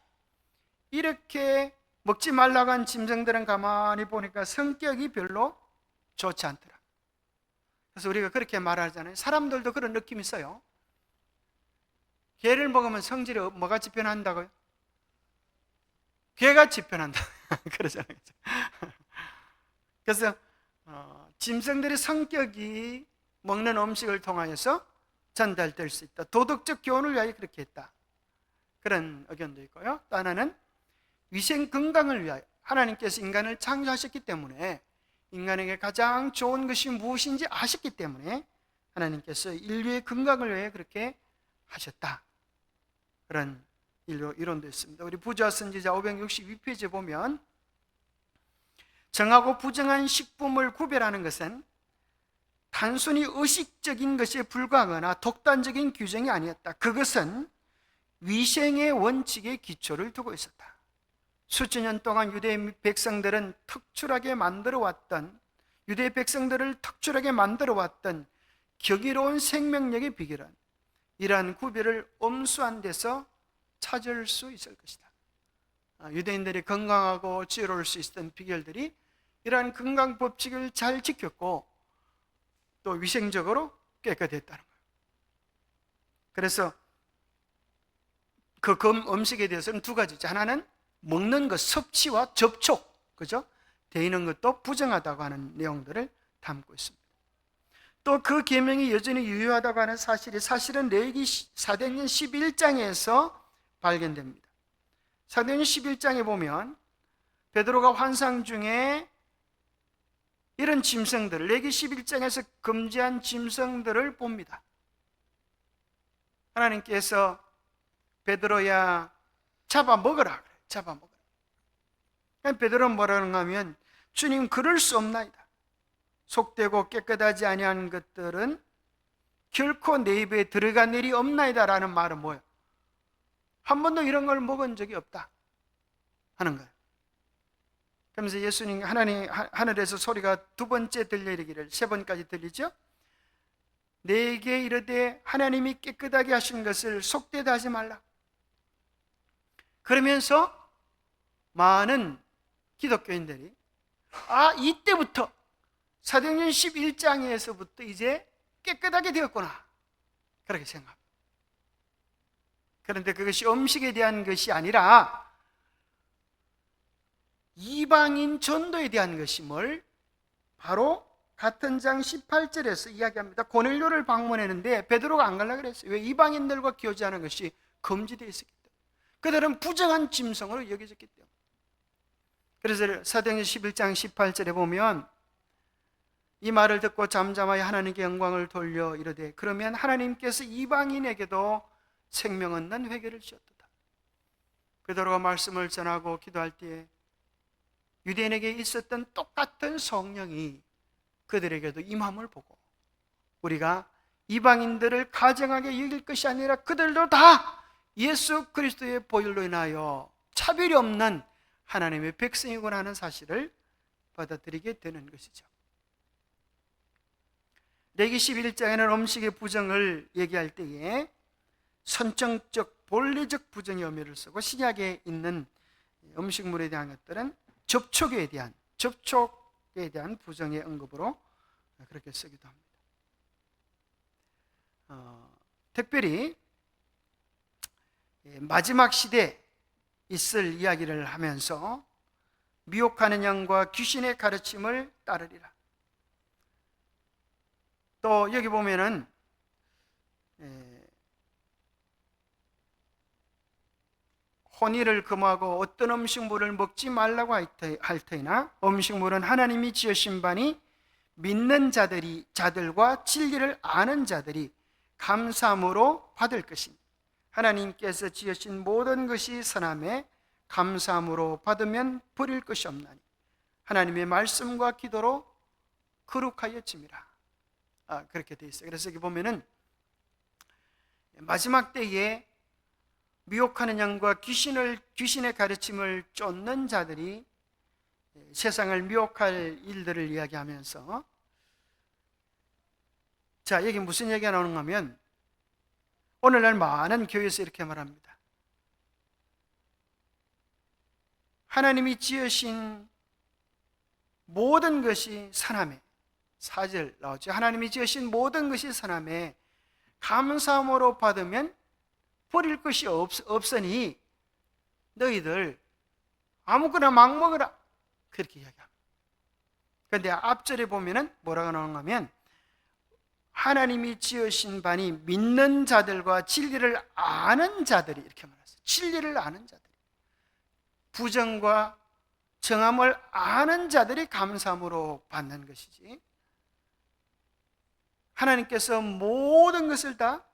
S1: 이렇게 먹지 말라고 한 짐승들은 가만히 보니까 성격이 별로 좋지 않더라. 그래서 우리가 그렇게 말하잖아요. 사람들도 그런 느낌이 있어요. 개를 먹으면 성질이 뭐가 변한다고요? 개같이 변한다 그러잖아요. 그래서 짐승들의 성격이 먹는 음식을 통하여서 전달될 수 있다. 도덕적 교훈을 위하여 그렇게 했다. 그런 의견도 있고요. 또 하나는 위생 건강을 위하여 하나님께서 인간을 창조하셨기 때문에 인간에게 가장 좋은 것이 무엇인지 아셨기 때문에 하나님께서 인류의 건강을 위해 그렇게 하셨다. 그런 이론도 있습니다. 우리 부조화 선지자 562페이지에 보면 정하고 부정한 식품을 구별하는 것은 단순히 의식적인 것에 불과하거나 독단적인 규정이 아니었다. 그것은 위생의 원칙에 기초를 두고 있었다. 수천 년 동안 유대 백성들을 특출하게 만들어 왔던 경이로운 생명력의 비결은 이러한 구별을 엄수한 데서 찾을 수 있을 것이다. 유대인들이 건강하고 지혜로울 수 있었던 비결들이 이러한 건강 법칙을 잘 지켰고 또 위생적으로 깨끗했다는 거예요. 그래서 그 음식에 대해서는 두 가지죠. 하나는 먹는 것, 섭취와 접촉, 그죠? 되는 것도 부정하다고 하는 내용들을 담고 있습니다. 또 그 계명이 여전히 유효하다고 하는 사실은 레위기 사도행전 11장에서 발견됩니다. 사도행전 11장에 보면 베드로가 환상 중에 이런 짐승들을, 레위기 11장에서 금지한 짐승들을 봅니다. 하나님께서 베드로야 잡아먹어라, 잡아먹어라. 베드로는 뭐라는가 하면 주님 그럴 수 없나이다. 속되고 깨끗하지 아니한 것들은 결코 내 입에 들어간 일이 없나이다 라는 말은 뭐예요? 한 번도 이런 걸 먹은 적이 없다 하는 거예요. 그러면서 예수님, 하나님 하늘에서 소리가 두 번째 들려 이르기를, 세 번까지 들리죠? 내게 이르되 하나님이 깨끗하게 하신 것을 속되다 하지 말라. 그러면서 많은 기독교인들이 이때부터 사도행전 11장에서부터 이제 깨끗하게 되었구나, 그렇게 생각합니다. 그런데 그것이 음식에 대한 것이 아니라 이방인 전도에 대한 것이 뭘? 바로 같은 장 18절에서 이야기합니다. 고넬료를 방문했는데 베드로가 안 가려고 그랬어요. 왜? 이방인들과 교제하는 것이 금지되어 있었기 때문에. 그들은 부정한 짐승으로 여겨졌기 때문에. 그래서 사도행전 11장 18절에 보면 이 말을 듣고 잠잠하여 하나님께 영광을 돌려 이르되 그러면 하나님께서 이방인에게도 생명 얻는 회개를 주셨도다. 베드로가 말씀을 전하고 기도할 때에 유대인에게 있었던 똑같은 성령이 그들에게도 임함을 보고 우리가 이방인들을 가증하게 여길 것이 아니라 그들도 다 예수 그리스도의 보혈로 인하여 차별이 없는 하나님의 백성이구나 하는 사실을 받아들이게 되는 것이죠. 레기 11장에는 음식의 부정을 얘기할 때에 선정적, 본래적 부정의 의미를 쓰고, 신약에 있는 음식물에 대한 것들은 접촉에 대한 부정의 언급으로 그렇게 쓰기도 합니다. 특별히 마지막 시대에 있을 이야기를 하면서 미혹하는 영과 귀신의 가르침을 따르리라. 또 여기 보면은 혼의를 금하고 어떤 음식물을 먹지 말라고 할 터이나 음식물은 하나님이 지으신 바니 믿는 자들과 진리를 아는 자들이 감사함으로 받을 것이니 하나님께서 지으신 모든 것이 선함에 감사함으로 받으면 버릴 것이 없나니 하나님의 말씀과 기도로 거룩하여 짐이라. 그렇게 되어 있어요. 그래서 여기 보면은 마지막 때에 미혹하는 영과 귀신의 가르침을 쫓는 자들이 세상을 미혹할 일들을 이야기하면서, 자, 여기 무슨 얘기가 나오는가 하면 오늘날 많은 교회에서 이렇게 말합니다. 하나님이 지으신 모든 것이 선함에, 4절 나오죠. 하나님이 지으신 모든 것이 선함에 감사함으로 받으면 버릴 것이 없으니 너희들 아무거나 막 먹으라, 그렇게 이야기합니다. 그런데 앞절에 보면은 뭐라고 나오는가 하면 하나님이 지으신 바니 믿는 자들과 진리를 아는 자들이, 이렇게 말했어요. 진리를 아는 자들이, 부정과 정함을 아는 자들이 감사함으로 받는 것이지, 하나님께서 모든 것을 다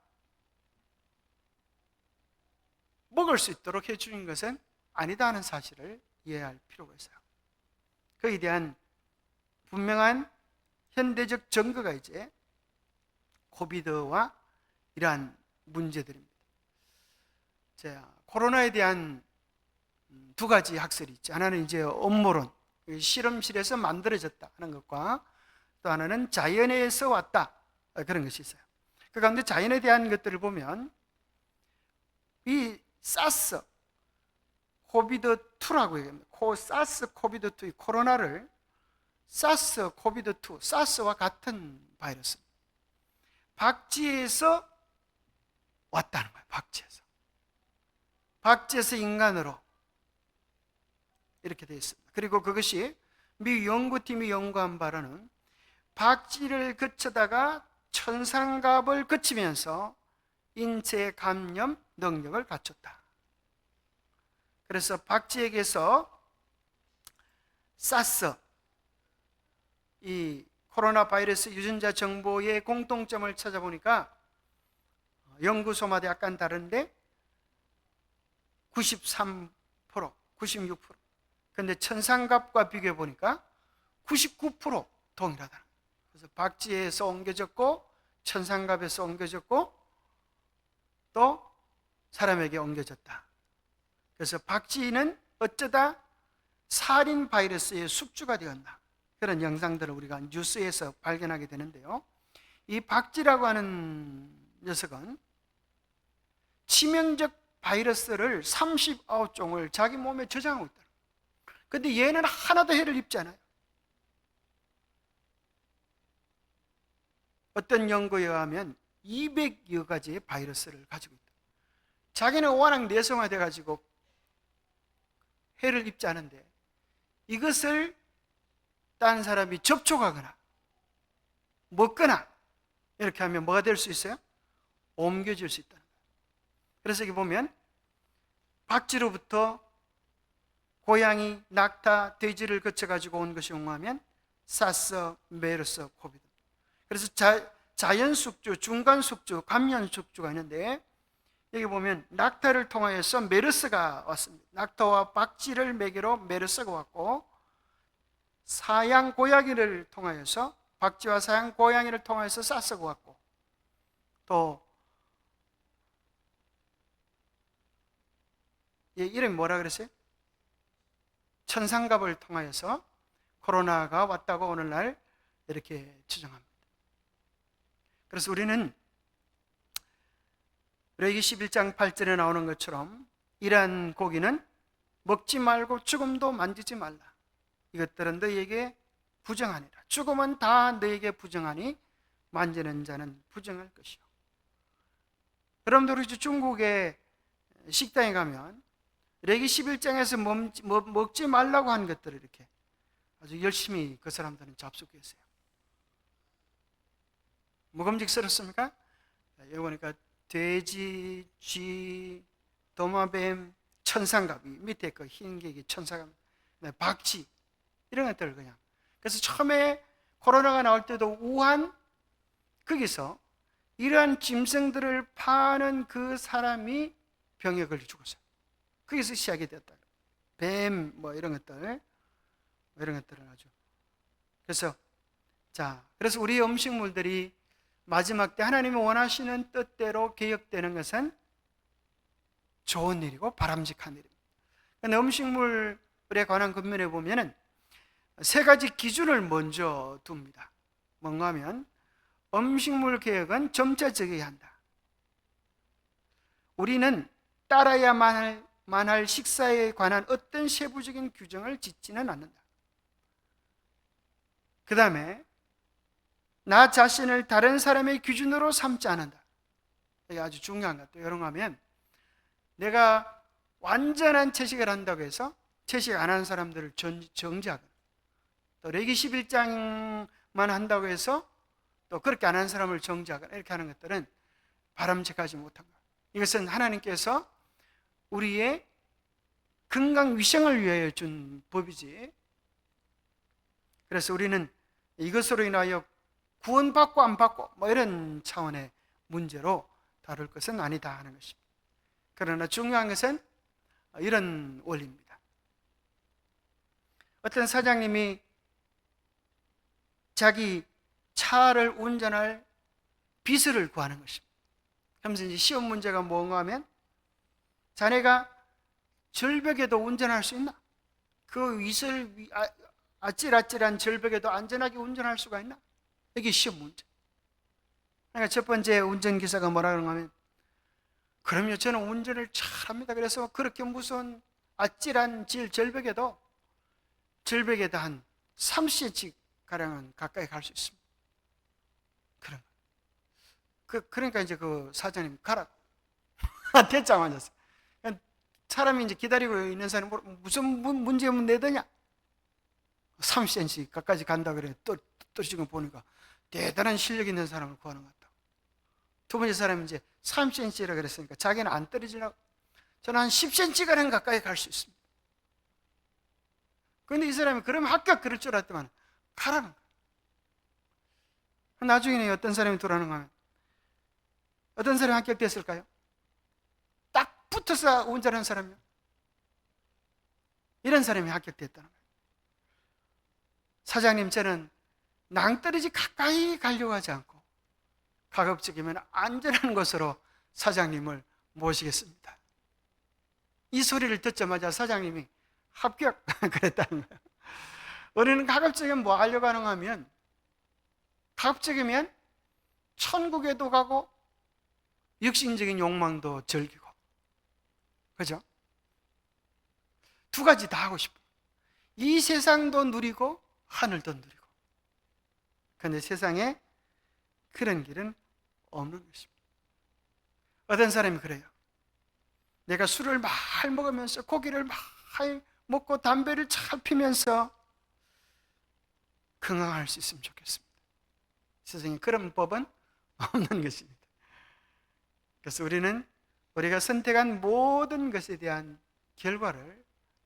S1: 먹을 수 있도록 해주는 것은 아니다 하는 사실을 이해할 필요가 있어요. 그에 대한 분명한 현대적 증거가 이제 코비드와 이러한 문제들입니다. 자, 코로나에 대한 두 가지 학설이 있죠. 하나는 이제 음모론, 실험실에서 만들어졌다 하는 것과 또 하나는 자연에서 왔다, 그런 것이 있어요. 그 가운데 자연에 대한 것들을 보면 이 사스 코비드2라고 얘기합니다. 사스 코비드2, 코로나를 사스 코비드2, 사스와 같은 바이러스입니다. 박쥐에서 왔다는 거예요. 박쥐에서 인간으로 이렇게 되어 있습니다. 그리고 그것이 미 연구팀이 연구한 바로는 박쥐를 거쳐다가 천상갑을 거치면서 인체 감염 능력을 갖췄다. 그래서 박쥐에게서 사스, 이 코로나 바이러스 유전자 정보의 공통점을 찾아보니까 연구소마다 약간 다른데 93%, 96%. 그런데 천상갑과 비교해 보니까 99% 동일하다. 그래서 박쥐에서 옮겨졌고 천상갑에서 옮겨졌고 또 사람에게 옮겨졌다. 그래서 박쥐는 어쩌다 살인 바이러스의 숙주가 되었나, 그런 영상들을 우리가 뉴스에서 발견하게 되는데요. 이 박쥐라고 하는 녀석은 치명적 바이러스를 39종을 자기 몸에 저장하고 있다. 근데 얘는 하나도 해를 입지 않아요. 어떤 연구에 의하면 200여 가지의 바이러스를 가지고 있다. 자기는 워낙 내성화돼 가지고 해를 입지 않은데 이것을 다른 사람이 접촉하거나 먹거나 이렇게 하면 뭐가 될 수 있어요? 옮겨질 수 있다는 거예요. 그래서 여기 보면 박쥐로부터 고양이, 낙타, 돼지를 거쳐가지고 온 것이 옹호하면 사스, 메르스, 코비드. 그래서 자연숙주, 중간숙주, 감염숙주가 있는데 여기 보면 낙타를 통하여서 메르스가 왔습니다. 낙타와 박쥐를 매개로 메르스가 왔고, 사양 고양이를 통하여서 박쥐와 사양 고양이를 통하여서 사스가 왔고, 또 이름이 뭐라 그랬어요? 천상갑을 통하여서 코로나가 왔다고 오늘날 이렇게 추정합니다. 그래서 우리는 레위기 11장 8절에 나오는 것처럼 이러한 고기는 먹지 말고 죽음도 만지지 말라. 이것들은 너희에게 부정하니라. 죽음은 다 너희에게 부정하니 만지는 자는 부정할 것이요. 여러분들 우리 중국의 식당에 가면 레위기 11장에서 먹지 말라고 한 것들을 이렇게 아주 열심히 그 사람들은 접속했어요. 먹음직스럽습니까? 여기 보니까 돼지, 쥐, 도마뱀, 천상갑, 밑에 그 흰 게 천상갑, 박쥐 이런 것들을 그냥. 그래서 처음에 코로나가 나올 때도 우한 거기서 이러한 짐승들을 파는 그 사람이 병에 걸려 죽었어요. 거기서 시작이 됐다. 뱀 이런 것들을 아주. 그래서 우리 음식물들이 마지막 때 하나님이 원하시는 뜻대로 개혁되는 것은 좋은 일이고 바람직한 일입니다. 그런데 음식물에 관한 근면에 보면은 세 가지 기준을 먼저 둡니다. 뭔가 하면 음식물 개혁은 점차적이어야 한다. 우리는 따라야만 할 식사에 관한 어떤 세부적인 규정을 짓지는 않는다. 그 다음에 나 자신을 다른 사람의 기준으로 삼지 않는다. 이게 아주 중요한 것 같아요. 여러분 하면 내가 완전한 채식을 한다고 해서 채식 안 하는 사람들을 정죄하거나, 또 레위기 11장만 한다고 해서 또 그렇게 안 하는 사람을 정죄하거나 이렇게 하는 것들은 바람직하지 못한 것. 이것은 하나님께서 우리의 건강 위생을 위하여 준 법이지, 그래서 우리는 이것으로 인하여 구원받고 안 받고 이런 차원의 문제로 다룰 것은 아니다 하는 것입니다. 그러나 중요한 것은 이런 원리입니다. 어떤 사장님이 자기 차를 운전할 비서를 구하는 것입니다. 그러면서 이제 시험 문제가 뭔가 하면 자네가 절벽에도 운전할 수 있나? 그 아찔아찔한 절벽에도 안전하게 운전할 수가 있나? 이게 시험 문제. 그러니까 첫 번째 운전기사가 뭐라 그러는가 하면, 그럼요, 저는 운전을 잘합니다. 그래서 그렇게 무서운 아찔한 절벽에도 한 30cm 가량은 가까이 갈 수 있습니다. 그러니까 이제 그 사장님 가라고 대짜 맞았어요. 사람이 이제 기다리고 있는 사람이 무슨 문제면 내더냐? 30cm 가까이 간다 그래. 또 지금 보니까 대단한 실력 있는 사람을 구하는 것 같다. 두 번째 사람이 이제 3cm라 그랬으니까 자기는 안 떨어지려고, 저는 한 10cm가량 가까이 갈 수 있습니다. 그런데 이 사람이 그러면 합격 그럴 줄 알았더만 가라는 거예요. 나중에는 어떤 사람이 돌아오는가 하면, 어떤 사람이 합격됐을까요? 딱 붙어서 운전하는 사람이요. 이런 사람이 합격됐다는 거예요. 사장님, 저는 낭떠러지 가까이 가려고 하지 않고 가급적이면 안전한 곳으로 사장님을 모시겠습니다. 이 소리를 듣자마자 사장님이 합격 그랬다는 거예요. 우리는 가급적이면 뭐 하려고 하는가 하면, 가급적이면 천국에도 가고 육신적인 욕망도 즐기고, 그죠? 두 가지 다 하고 싶어. 이 세상도 누리고 하늘도 누리고. 그런데 세상에 그런 길은 없는 것입니다. 어떤 사람이 그래요. 내가 술을 많이 먹으면서 고기를 많이 먹고 담배를 잘 피면서 건강할 수 있으면 좋겠습니다. 세상에 그런 법은 없는 것입니다. 그래서 우리가 선택한 모든 것에 대한 결과를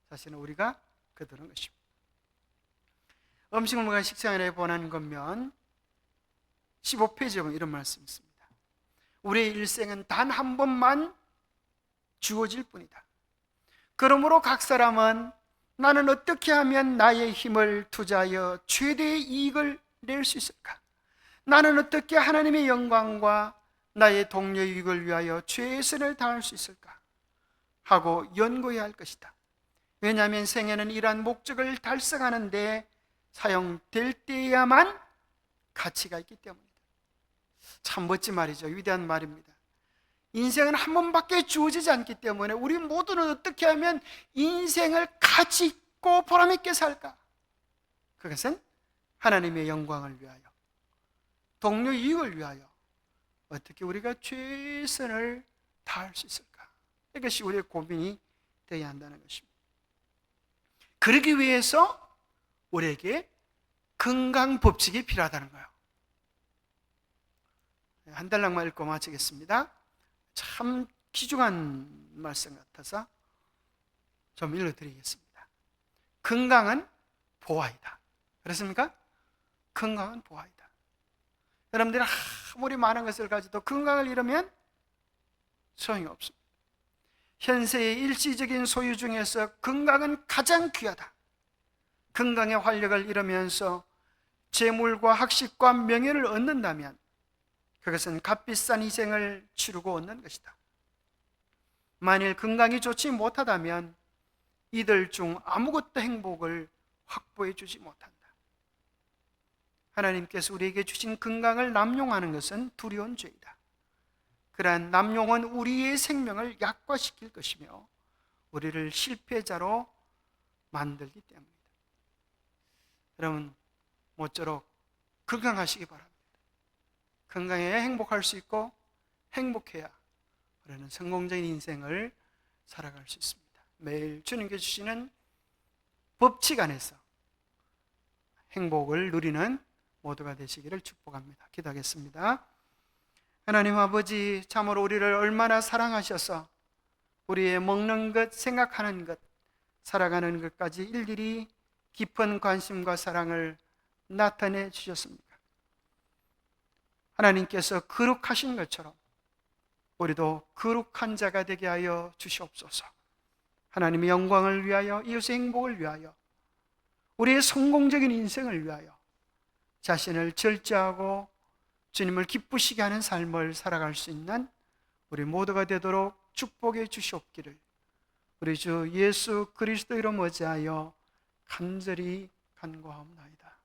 S1: 사실은 우리가 거두는 것입니다. 음식을 먹은 식생활에 관한 것면 15페이지에 보면 이런 말씀이 있습니다. 우리의 일생은 단 한 번만 주어질 뿐이다. 그러므로 각 사람은 나는 어떻게 하면 나의 힘을 투자하여 최대의 이익을 낼 수 있을까? 나는 어떻게 하나님의 영광과 나의 동료의 이익을 위하여 최선을 다할 수 있을까? 하고 연구해야 할 것이다. 왜냐하면 생애는 이러한 목적을 달성하는 데 사용될 때야만 가치가 있기 때문이다. 참 멋진 말이죠. 위대한 말입니다. 인생은 한 번밖에 주어지지 않기 때문에 우리 모두는 어떻게 하면 인생을 가치 있고 보람 있게 살까? 그것은 하나님의 영광을 위하여, 동료 이익을 위하여 어떻게 우리가 최선을 다할 수 있을까? 이것이 우리의 고민이 되어야 한다는 것입니다. 그러기 위해서 우리에게 건강 법칙이 필요하다는 거예요. 한 달락만 읽고 마치겠습니다. 참 귀중한 말씀 같아서 좀 읽어드리겠습니다. 건강은 보화이다. 그렇습니까? 건강은 보화이다. 여러분들이 아무리 많은 것을 가지도 건강을 잃으면 소용이 없습니다. 현세의 일시적인 소유 중에서 건강은 가장 귀하다. 건강의 활력을 잃으면서 재물과 학식과 명예를 얻는다면 그것은 값비싼 희생을 치르고 얻는 것이다. 만일 건강이 좋지 못하다면 이들 중 아무것도 행복을 확보해 주지 못한다. 하나님께서 우리에게 주신 건강을 남용하는 것은 두려운 죄이다. 그러한 남용은 우리의 생명을 약화시킬 것이며 우리를 실패자로 만들기 때문이다. 여러분, 모쪼록 건강하시기 바랍니다. 건강해야 행복할 수 있고 행복해야 우리는 성공적인 인생을 살아갈 수 있습니다. 매일 주님께 주시는 법칙 안에서 행복을 누리는 모두가 되시기를 축복합니다. 기도하겠습니다. 하나님 아버지, 참으로 우리를 얼마나 사랑하셔서 우리의 먹는 것, 생각하는 것, 살아가는 것까지 일일이 깊은 관심과 사랑을 나타내 주셨습니까? 하나님께서 거룩하신 것처럼 우리도 거룩한 자가 되게 하여 주시옵소서. 하나님의 영광을 위하여, 이웃의 행복을 위하여, 우리의 성공적인 인생을 위하여 자신을 절제하고 주님을 기쁘시게 하는 삶을 살아갈 수 있는 우리 모두가 되도록 축복해 주시옵기를 우리 주 예수 그리스도 이름 어지하여 간절히 간구하옵나이다.